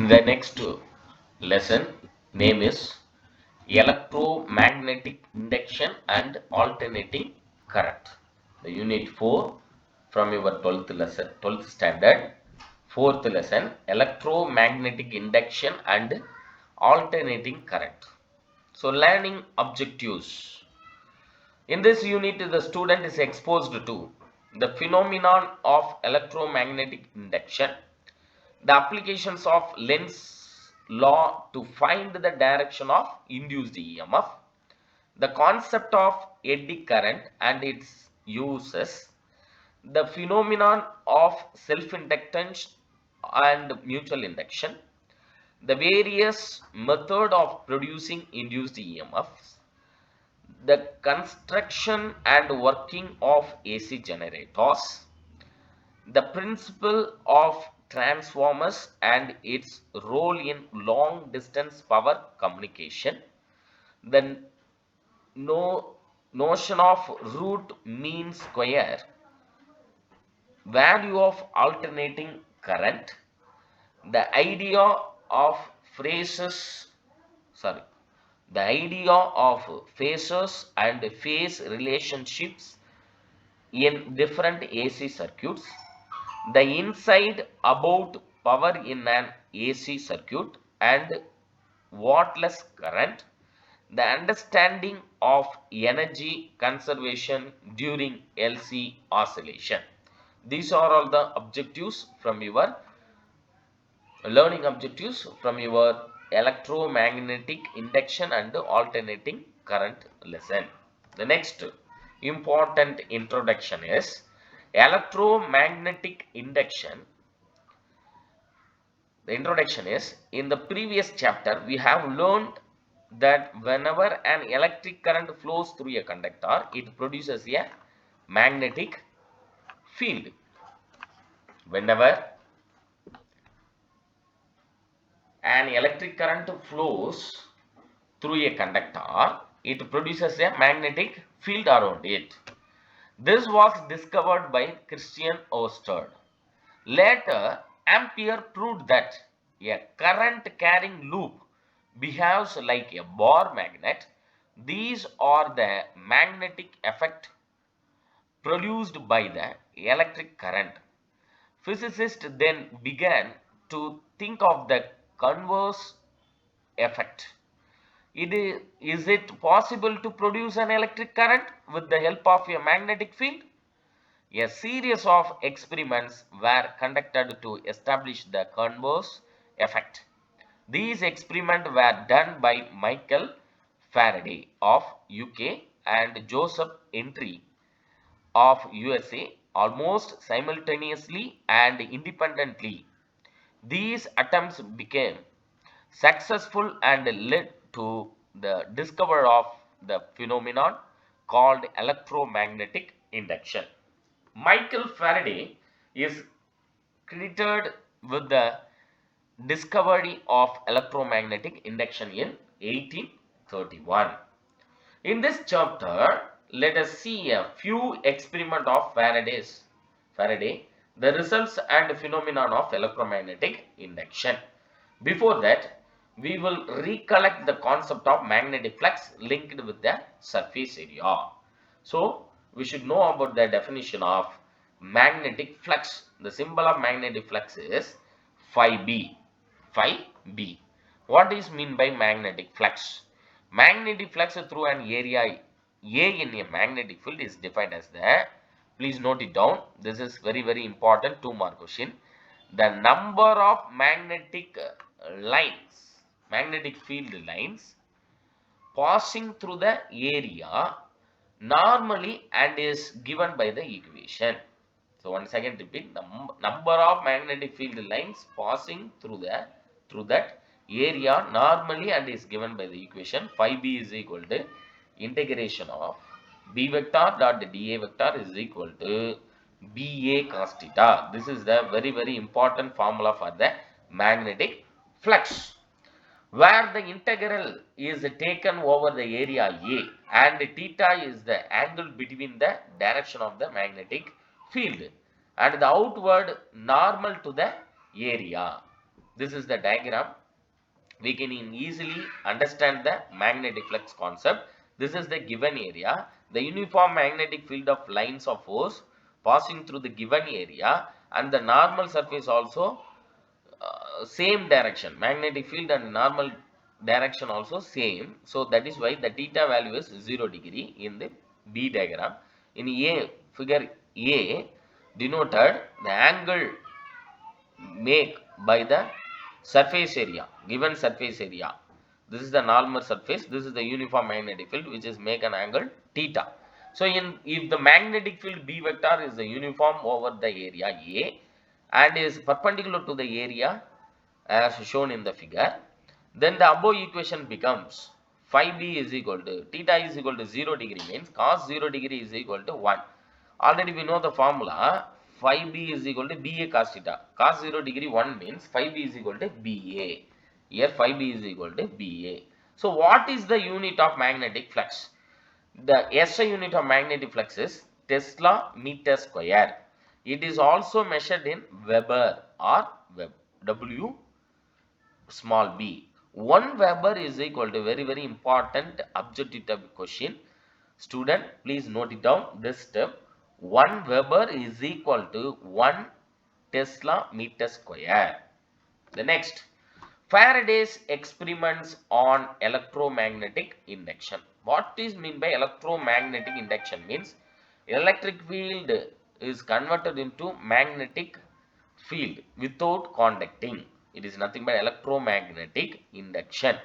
The next lesson name is electromagnetic induction and alternating current. The unit 4 from your 12th lesson, 12th standard, 4th lesson, electromagnetic induction and alternating current. So learning objectives. In this unit, the student is exposed to the phenomenon of electromagnetic induction, the applications of Lenz's law to find the direction of induced EMF, the concept of eddy current and its uses, the phenomenon of self-inductance and mutual induction, the various method of producing induced EMFs, the construction and working of AC generators, the principle of transformers and its role in long distance power communication, the notion of root mean square, value of alternating current, the idea of phrases, sorry, the idea of phases and phase relationships in different AC circuits, the insight about power in an AC circuit and wattless current, the understanding of energy conservation during LC oscillation. These are all the objectives from your learning objectives from your electromagnetic induction and alternating current lesson. The next important introduction is electromagnetic induction. The introduction is, in the previous chapter we have learned that whenever an electric current flows through a conductor, it produces a magnetic field. Whenever an electric current flows through a conductor, it produces a magnetic field around it. This was discovered by Christian Ørsted. Later, Ampere proved that a current carrying loop behaves like a bar magnet. These are the magnetic effect produced by the electric current. Physicists then began to think of the converse effect. Is it possible to produce an electric current with the help of a magnetic field? A series of experiments were conducted to establish the converse effect. These experiments were done by Michael Faraday of UK and Joseph Entry of USA almost simultaneously and independently. These attempts became successful and led to the discovery of the phenomenon called electromagnetic induction. Michael Faraday is credited with the discovery of electromagnetic induction in 1831. In this chapter, let us see a few experiments of Faraday, the results and phenomenon of electromagnetic induction. Before that, we will recollect the concept of magnetic flux linked with the surface area. So, we should know about the definition of magnetic flux. The symbol of magnetic flux is phi b. Phi b. What is mean by magnetic flux? Magnetic flux through an area A in a magnetic field is defined as the, please note it down, this is very important 2-mark question. The number of magnetic lines, magnetic field lines passing through the area normally and is given by the equation. So once again repeat, the number of magnetic field lines passing through that area normally and is given by the equation phi b is equal to integration of b vector dot dA vector is equal to BA cos theta. This is the very important formula for the magnetic flux, where the integral is taken over the area A and theta is the angle between the direction of the magnetic field and the outward normal to the area. This is the diagram. We can easily understand the magnetic flux concept. This is the given area. The uniform magnetic field of lines of force passing through the given area, and the normal surface also same direction. Magnetic field and normal direction also same. So that is why the theta value is 0 degree in the B diagram. In A, figure A denoted the angle make by the surface area, given surface area. This is the normal surface, this is the uniform magnetic field which is make an angle theta. So if the magnetic field B vector is the uniform over the area A and is perpendicular to the area as shown in the figure, then the above equation becomes phi B is equal to theta is equal to 0 degree, means cos 0 degree is equal to 1. Already we know the formula. Phi B is equal to BA cos theta. Cos 0 degree 1 means phi B is equal to BA. Here phi B is equal to BA. So what is the unit of magnetic flux? The SI unit of magnetic flux is Tesla meter square. It is also measured in Weber or W small b. 1 Weber is equal to very important objective type question. Student, please note it down. This step, 1 Weber is equal to 1 Tesla meter square. The next, Faraday's experiments on electromagnetic induction. What is mean by electromagnetic induction? Means electric field is converted into magnetic field without conducting. It is nothing but electromagnetic induction.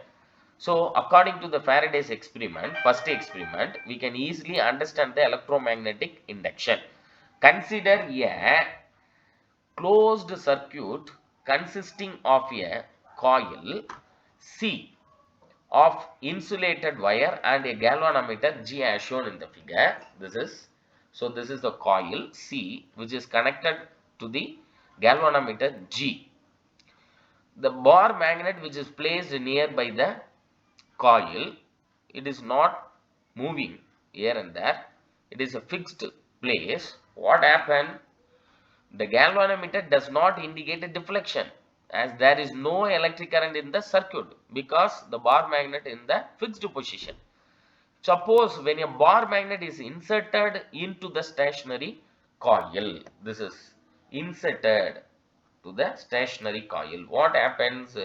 So according to the Faraday's experiment, first experiment, we can easily understand the electromagnetic induction. Consider a closed circuit consisting of a coil C of insulated wire and a galvanometer G as shown in the figure. This is the coil C which is connected to the galvanometer G. The bar magnet which is placed nearby the coil, it is not moving here and there, it is a fixed place. What happened? The galvanometer does not indicate a deflection as there is no electric current in the circuit because the bar magnet in the fixed position. Suppose when a bar magnet is inserted into the stationary coil, this is inserted to the stationary coil, what happens?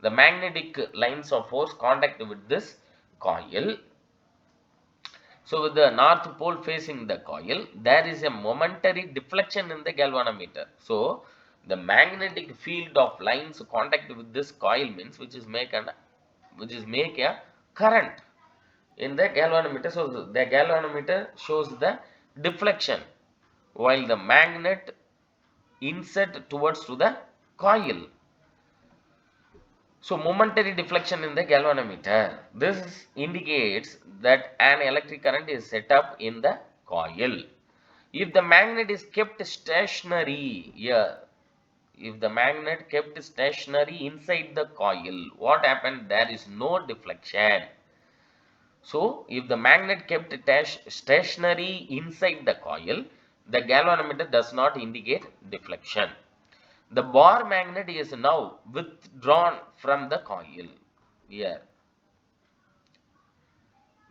The magnetic lines of force contact with this coil. So with the north pole facing the coil, there is a momentary deflection in the galvanometer. So the magnetic field of lines contact with this coil means which is make a current in the galvanometer. So the galvanometer shows the deflection while the magnet insert towards to the coil. So momentary deflection in the galvanometer. This indicates that an electric current is set up in the coil. If the magnet is kept stationary here, if the magnet kept stationary inside the coil, what happened? There is no deflection. So if the magnet kept stationary inside the coil, the galvanometer does not indicate deflection. The bar magnet is now withdrawn from the coil. Here,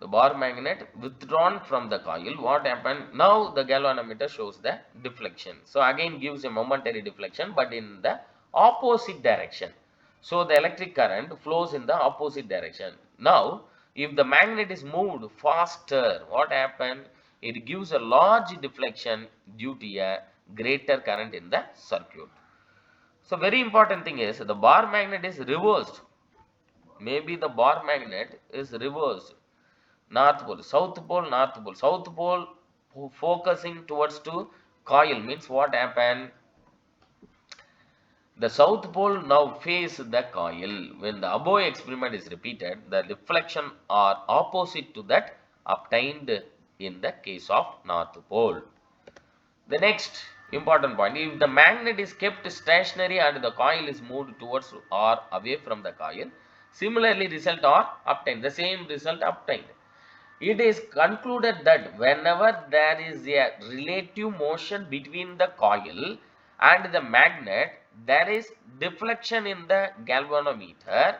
the bar magnet withdrawn from the coil. What happened? Now the galvanometer shows the deflection. So again gives a momentary deflection, but in the opposite direction. So the electric current flows in the opposite direction. Now, if the magnet is moved faster, what happened? It gives a large deflection due to a greater current in the circuit. So very important thing is the bar magnet is reversed. Maybe the bar magnet is reversed. North pole, south pole, north pole. South pole focusing towards to coil means what happened? The south pole now face the coil. When the above experiment is repeated, the deflection are opposite to that obtained in the case of north pole. The next important point, if the magnet is kept stationary and the coil is moved towards or away from the coil, similarly result are obtained, the same result obtained. It is concluded that whenever there is a relative motion between the coil and the magnet, there is deflection in the galvanometer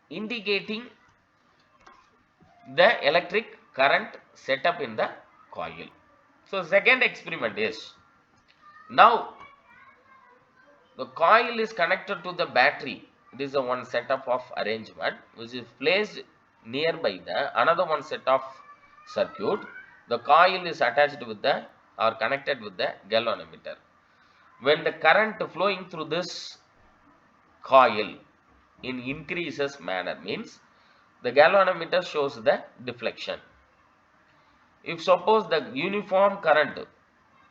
indicating the electric current set up in the coil. So second experiment is, now the coil is connected to the battery. It is a one setup of arrangement which is placed nearby the another one set of circuit. The coil is attached with the or connected with the galvanometer. When the current flowing through this coil in increases manner means the galvanometer shows the deflection. If suppose the uniform current,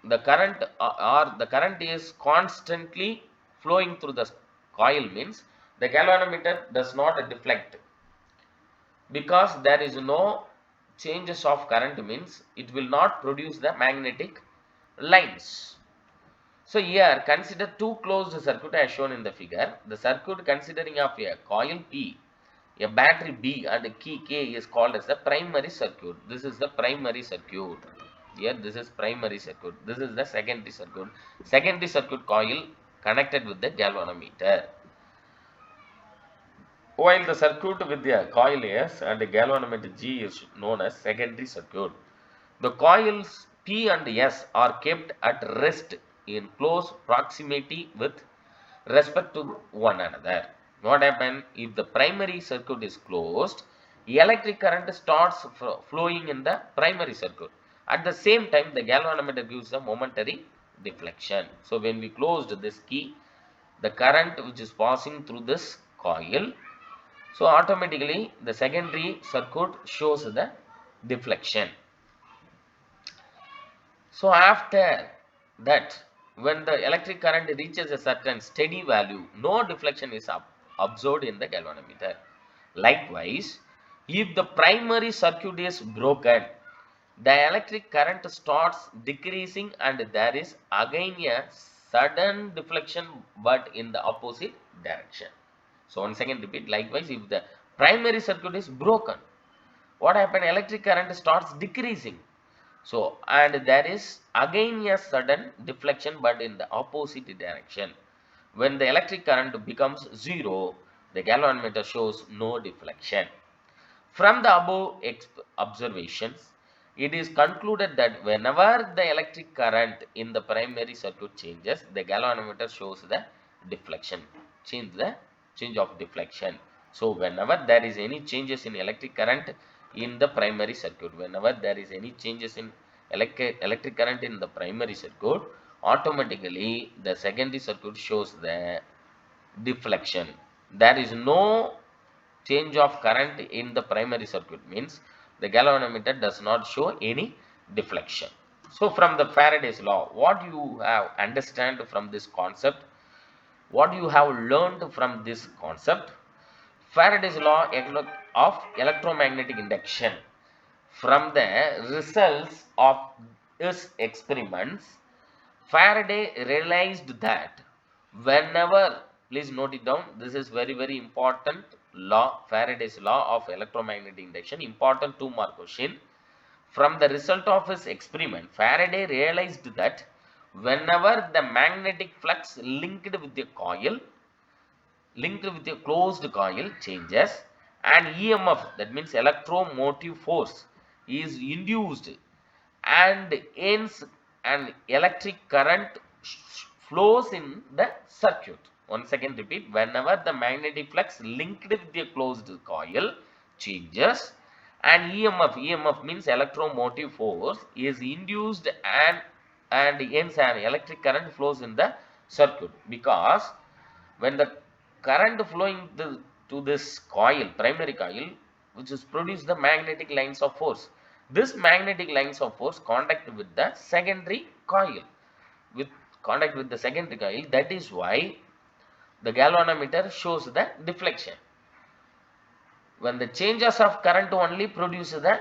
the current or the current is constantly flowing through the coil means the galvanometer does not deflect, because there is no changes of current means it will not produce the magnetic lines. So here consider two closed circuit as shown in the figure. The circuit consisting of a coil P, a battery B and a key K is called as the primary circuit. This is the primary circuit. Here this is primary circuit. This is the secondary circuit. Secondary circuit coil connected with the galvanometer. While the circuit with the coil S and the galvanometer G is known as secondary circuit. The coils P and S are kept at rest in close proximity with respect to one another. What happens if the primary circuit is closed? Electric current starts flowing in the primary circuit. At the same time, the galvanometer gives a momentary deflection. So when we closed this key, the current which is passing through this coil, so automatically the secondary circuit shows the deflection. So after that, when the electric current reaches a certain steady value, no deflection is observed in the galvanometer. Likewise, if the primary circuit is broken, the electric current starts decreasing and there is again a sudden deflection but in the opposite direction. So once again repeat, likewise if the primary circuit is broken, what happens? Electric current starts decreasing. So and there is again a sudden deflection but in the opposite direction. When the electric current becomes zero, the galvanometer shows no deflection. From the above observations, it is concluded that whenever the electric current in the primary circuit changes, the galvanometer shows the deflection, change of deflection. So whenever there is any changes in electric current in the primary circuit, whenever there is any changes in electric current in the primary circuit, automatically the secondary circuit shows the deflection. There is no change of current in the primary circuit means the galvanometer does not show any deflection. So from the Faraday's law, what you have understand from this concept, what you have learned from this concept, Faraday's law of electromagnetic induction. From the results of his experiments, Faraday realized that whenever, please note it down, this is very important law, Faraday's law of electromagnetic induction, important 2-mark question. From the result of his experiment, Faraday realized that whenever the magnetic flux linked with a closed coil changes and EMF, that means electromotive force, is induced and hence an electric current flows in the circuit. Once again repeat, whenever the magnetic flux linked with the closed coil changes and EMF means electromotive force, is induced and hence an electric current flows in the circuit, because when the current flowing to this coil, primary coil, which is produce the magnetic lines of force. This magnetic lines of force contact with the secondary coil. That is why the galvanometer shows the deflection. When the changes of current only produce the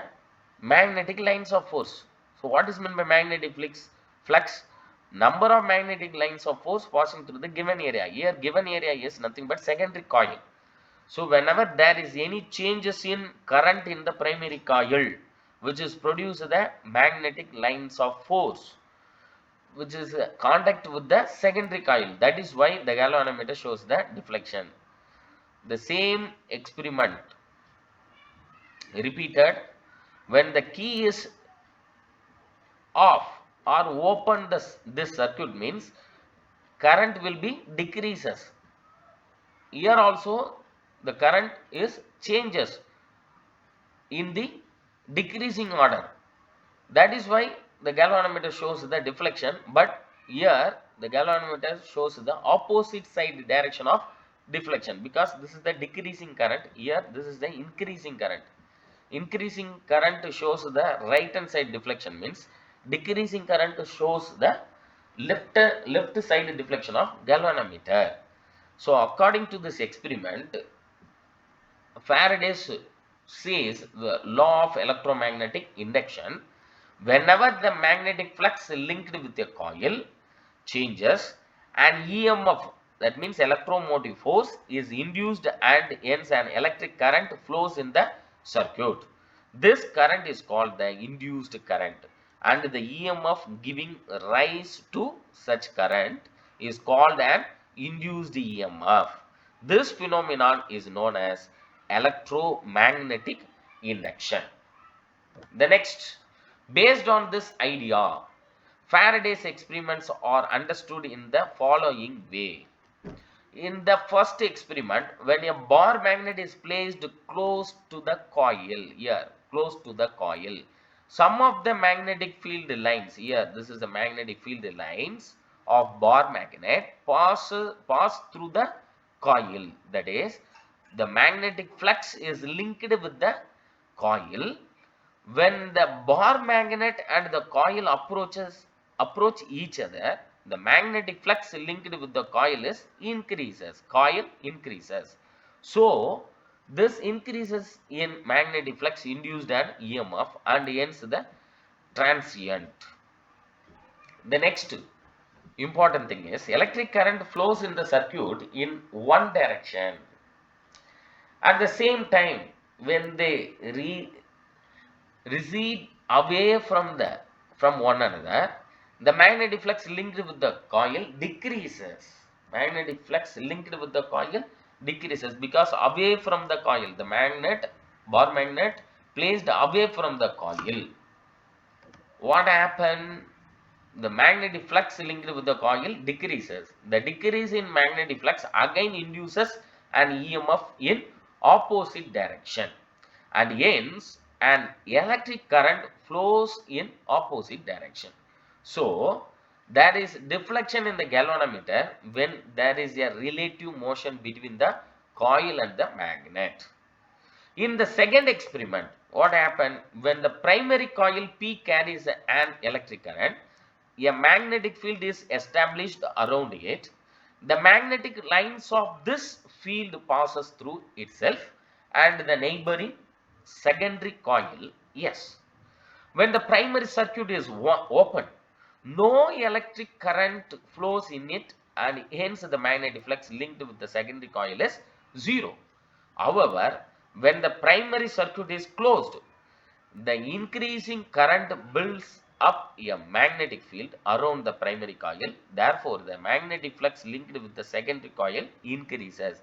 magnetic lines of force. So what is meant by magnetic flux? Number of magnetic lines of force passing through the given area. Here given area is nothing but secondary coil. So whenever there is any changes in current in the primary coil, which is produce the magnetic lines of force. which is contact with the secondary coil. That is why the galvanometer shows the deflection. The same experiment repeated when the key is off or open this circuit means current will be decreases. Here also the current is changes in the decreasing order. That is why the galvanometer shows the deflection, but here the galvanometer shows the opposite side direction of deflection, because this is the decreasing current, here this is the increasing current. Increasing current shows the right hand side deflection, means decreasing current shows the left side deflection of galvanometer. So according to this experiment, Faraday says the law of electromagnetic induction. Whenever the magnetic flux linked with a coil changes, an EMF, that means electromotive force, is induced and hence an electric current flows in the circuit. This current is called the induced current, and the EMF giving rise to such current is called an induced EMF. This phenomenon is known as electromagnetic induction. The next, based on this idea, Faraday's experiments are understood in the following way. In the first experiment, when a bar magnet is placed close to the coil, here, close to the coil, some of the magnetic field lines, here, this is the magnetic field lines of bar magnet pass through the coil. That is, the magnetic flux is linked with the coil. When the bar magnet and the coil approach each other, the magnetic flux linked with the coil is increases. Coil increases. So this increases in magnetic flux induced an EMF and hence the transient. The next important thing is electric current flows in the circuit in one direction. At the same time, when they recede away from one another, the magnetic flux linked with the coil decreases. Magnetic flux linked with the coil decreases because away from the coil, the bar magnet placed away from the coil. What happened? The magnetic flux linked with the coil decreases. The decrease in magnetic flux again induces an EMF in opposite direction, and hence an electric current flows in opposite direction. So there is deflection in the galvanometer when there is a relative motion between the coil and the magnet. In the second experiment, what happened? When the primary coil P carries an electric current, a magnetic field is established around it. The magnetic lines of this field passes through itself and the neighboring secondary coil S. When the primary circuit is open, no electric current flows in it and hence the magnetic flux linked with the secondary coil is 0. However, when the primary circuit is closed, the increasing current builds up a magnetic field around the primary coil. Therefore, the magnetic flux linked with the secondary coil increases.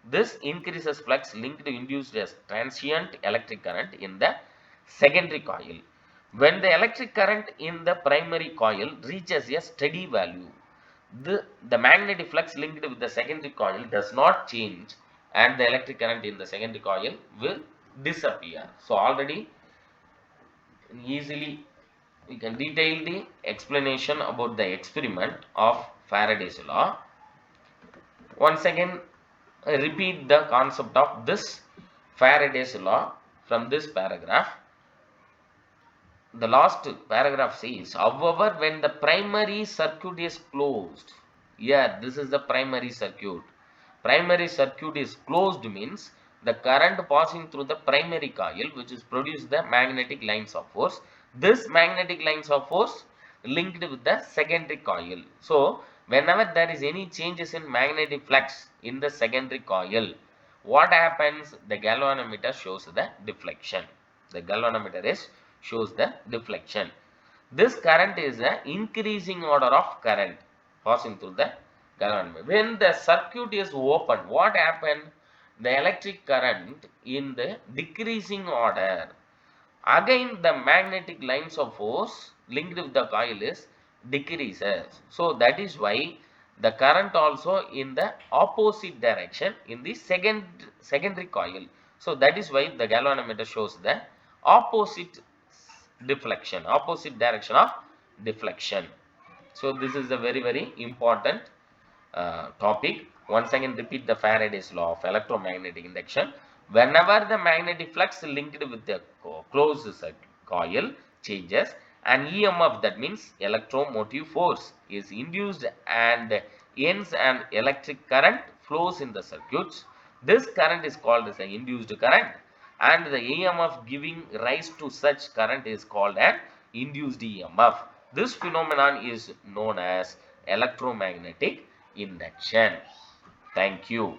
This increases flux linked to induced as transient electric current in the secondary coil. When the electric current in the primary coil reaches a steady value, the magnetic flux linked with the secondary coil does not change and the electric current in the secondary coil will disappear. So already easily we can detail the explanation about the experiment of Faraday's law. Once again, I repeat the concept of this Faraday's law from this paragraph. The last paragraph says, however, when the primary circuit is closed, yeah, this is the primary circuit. Primary circuit is closed means the current passing through the primary coil, which is produce the magnetic lines of force. This magnetic lines of force linked with the secondary coil. So whenever there is any changes in magnetic flux in the secondary coil, what happens? The galvanometer shows the deflection. The galvanometer shows the deflection. This current is an increasing order of current passing through the galvanometer. When the circuit is open, what happened? The electric current in the decreasing order. Again, the magnetic lines of force linked with the coil is decreases. So that is why the current also in the opposite direction in the secondary coil. So that is why the galvanometer shows the opposite opposite direction of deflection. So this is a very important topic. Once again repeat the Faraday's law of electromagnetic induction. Whenever the magnetic flux linked with the closed coil changes, an EMF, that means electromotive force, is induced and hence an electric current flows in the circuits. This current is called as an induced current, and the EMF giving rise to such current is called an induced EMF. This phenomenon is known as electromagnetic induction. Thank you.